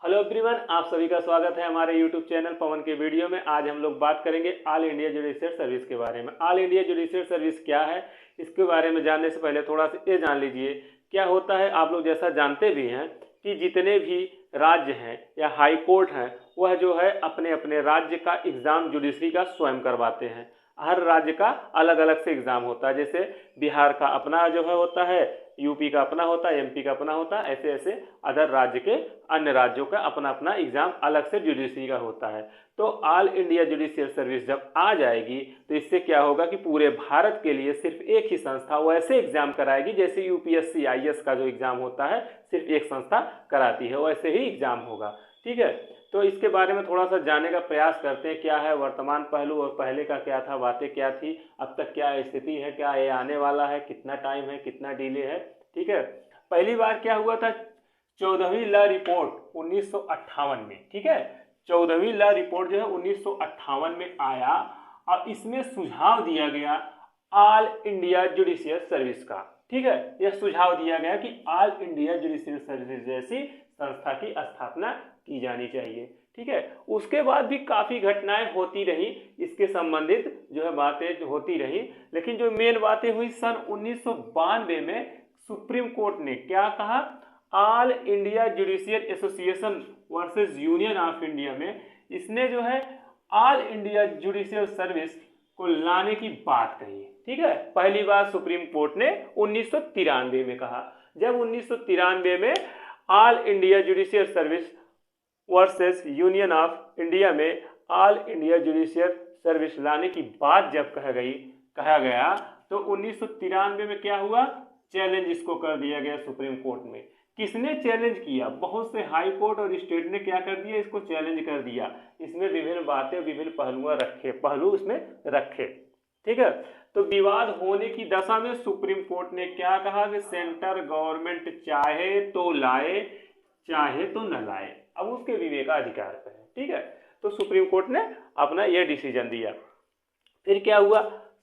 Hello everyone, आप सभी का स्वागत है हमारे यूट्यूब चैनल पवन के वीडियो में। आज हम लोग बात करेंगे ऑल इंडिया जुडिशियल सर्विस के बारे में। ऑल इंडिया जुडिशियल सर्विस क्या है, इसके बारे में जानने से पहले थोड़ा सा ये जान लीजिए क्या होता है। आप लोग जैसा जानते भी हैं कि जितने भी राज्य हैं या हाई कोर्ट हैं, वह जो है अपने अपने राज्य का एग्ज़ाम जुडिशरी का स्वयं करवाते हैं। हर राज्य का अलग अलग से एग्ज़ाम होता है। जैसे बिहार का अपना जो है होता है, यूपी का अपना होता है, एमपी का अपना होता है, ऐसे ऐसे अदर राज्य के अन्य राज्यों का अपना अपना एग्जाम अलग से जुडिशरी का होता है। तो ऑल इंडिया जुडिशियल सर्विस जब आ जाएगी तो इससे क्या होगा कि पूरे भारत के लिए सिर्फ एक ही संस्था वैसे एग्जाम कराएगी जैसे यूपीएससी आईएएस का जो एग्जाम होता है सिर्फ एक संस्था कराती है, वैसे ही एग्जाम होगा। ठीक है, तो इसके बारे में थोड़ा सा जानने का प्रयास करते हैं। क्या है वर्तमान पहलू और पहले का क्या था, बातें क्या थी, अब तक क्या स्थिति है, क्या ये आने वाला है, कितना टाइम है, कितना डिले है। ठीक है, पहली बार क्या हुआ था, 14वीं लॉ रिपोर्ट 1958 में। ठीक है, 14वीं लॉ रिपोर्ट जो है 1958 में आया और इसमें सुझाव दिया गया ऑल इंडिया जुडिशियल सर्विस का। ठीक है, यह सुझाव दिया गया कि ऑल इंडिया जुडिशियल सर्विस जैसी संस्था की स्थापना की जानी चाहिए। ठीक है, उसके बाद भी काफ़ी घटनाएं होती रही, इसके संबंधित जो है बातें होती रही, लेकिन जो मेन बातें हुई सन 1992 में सुप्रीम कोर्ट ने क्या कहा, all India judicial association versus union of India में इसने जो है ऑल इंडिया जुडिशियल सर्विस को लाने की बात कही। ठीक है, पहली बार सुप्रीम कोर्ट ने 1993 में कहा। जब 1993 में all India judicial service versus union of India में ऑल इंडिया जुडिशियल सर्विस लाने की बात जब कहा गया तो 1993 में क्या हुआ, चैलेंज इसको कर दिया गया सुप्रीम कोर्ट में। किसने चैलेंज किया, बहुत से हाई कोर्ट और स्टेट ने क्या कर दिया, इसको चैलेंज कर दिया। इसमें विभिन्न बातें, विभिन्न पहलू इसमें रखे। ठीक है, तो विवाद होने की दशा में सुप्रीम कोर्ट ने क्या कहा कि सेंट्रल गवर्नमेंट चाहे तो लाए चाहे तो न लाए, अब उसके विवेकाधिकार पर है। ठीक है, तो सुप्रीम कोर्ट ने अपना यह डिसीजन दिया। फिर क्या हुआ,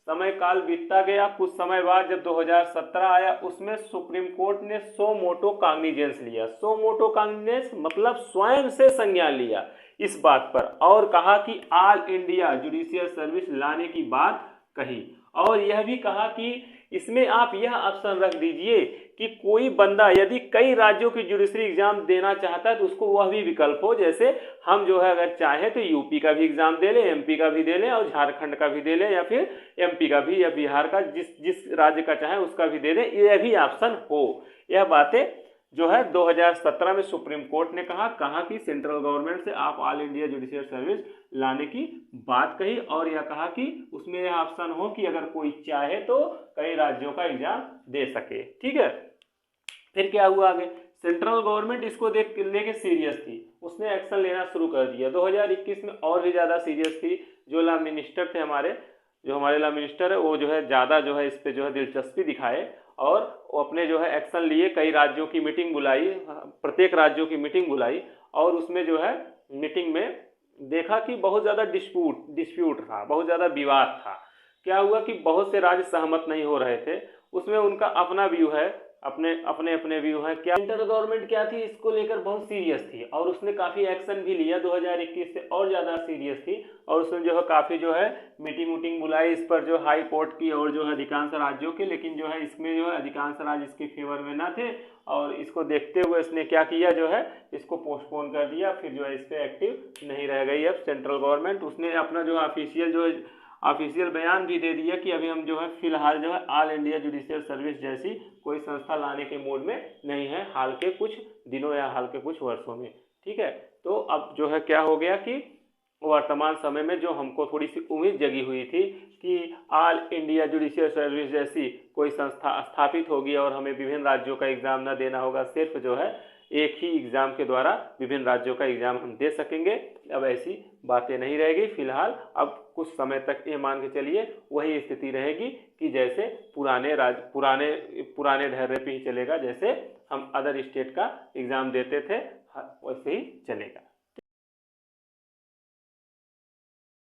समय काल बीतता गया। कुछ समय बाद जब 2017 आया उसमें सुप्रीम कोर्ट ने सो मोटो कॉग्निजेंस लिया। सो मोटो कॉग्निजेंस मतलब स्वयं से संज्ञान लिया इस बात पर और कहा कि ऑल इंडिया जुडिशियल सर्विस लाने की बात कही और यह भी कहा कि इसमें आप यह ऑप्शन रख दीजिए कि कोई बंदा यदि कई राज्यों की जुडिशरी एग्जाम देना चाहता है तो उसको वह भी विकल्प हो। जैसे हम जो है अगर चाहे तो यूपी का भी एग्जाम दे लें, एमपी का भी दे लें और झारखंड का भी दे लें, या फिर एमपी का भी या बिहार का, जिस राज्य का चाहे उसका भी दे दें, यह भी ऑप्शन हो। यह बातें जो है 2017 में सुप्रीम कोर्ट ने कहा कि सेंट्रल गवर्नमेंट से आप ऑल इंडिया जुडिशियल सर्विस लाने की बात कही और यह कहा कि उसमें यह ऑप्शन हो कि अगर कोई चाहे तो कई राज्यों का एग्जाम दे सके। ठीक है, फिर क्या हुआ आगे, सेंट्रल गवर्नमेंट इसको लेके सीरियस थी, उसने एक्शन लेना शुरू कर दिया। 2021 में और भी ज़्यादा सीरियस थी। जो लॉ मिनिस्टर थे हमारे लॉ मिनिस्टर है वो जो है ज़्यादा जो है इस पर जो है दिलचस्पी दिखाए और वो अपने जो है एक्शन लिए। कई राज्यों की मीटिंग बुलाई, प्रत्येक राज्यों की मीटिंग बुलाई और उसमें जो है मीटिंग में देखा कि बहुत ज़्यादा डिस्प्यूट था, बहुत ज़्यादा विवाद था। क्या हुआ कि बहुत से राज्य सहमत नहीं हो रहे थे, उसमें उनका अपना व्यू है, अपने व्यू है। क्या सेंट्रल गवर्नमेंट क्या थी, इसको लेकर बहुत सीरियस थी और उसने काफ़ी एक्शन भी लिया। 2021 से और ज़्यादा सीरियस थी और उसने जो है काफ़ी जो है मीटिंग बुलाई इस पर, जो हाई कोर्ट की और जो है अधिकांश राज्यों के, लेकिन जो है इसमें जो है अधिकांश राज्य इसके फेवर में ना थे और इसको देखते हुए इसने क्या किया, जो है इसको पोस्टपोन कर दिया। फिर जो है इस पर एक्टिव नहीं रह गई अब सेंट्रल गवर्नमेंट। उसने अपना जो ऑफिशियल बयान भी दे दिया कि अभी हम जो है फिलहाल जो है ऑल इंडिया जुडिशियल सर्विस जैसी कोई संस्था लाने के मूड में नहीं है हाल के कुछ दिनों या हाल के कुछ वर्षों में। ठीक है, तो अब जो है क्या हो गया कि वर्तमान समय में जो हमको थोड़ी सी उम्मीद जगी हुई थी कि ऑल इंडिया जुडिशियल सर्विस जैसी कोई संस्था स्थापित होगी और हमें विभिन्न राज्यों का एग्जाम न देना होगा, सिर्फ जो है एक ही एग्जाम के द्वारा विभिन्न राज्यों का एग्जाम हम दे सकेंगे। अब ऐसी बातें नहीं रहेगी। फिलहाल अब कुछ समय तक ये मान के चलिए वही स्थिति रहेगी कि जैसे पुराने ढर्रे पे ही चलेगा, जैसे हम अदर स्टेट का एग्जाम देते थे वैसे ही चलेगा।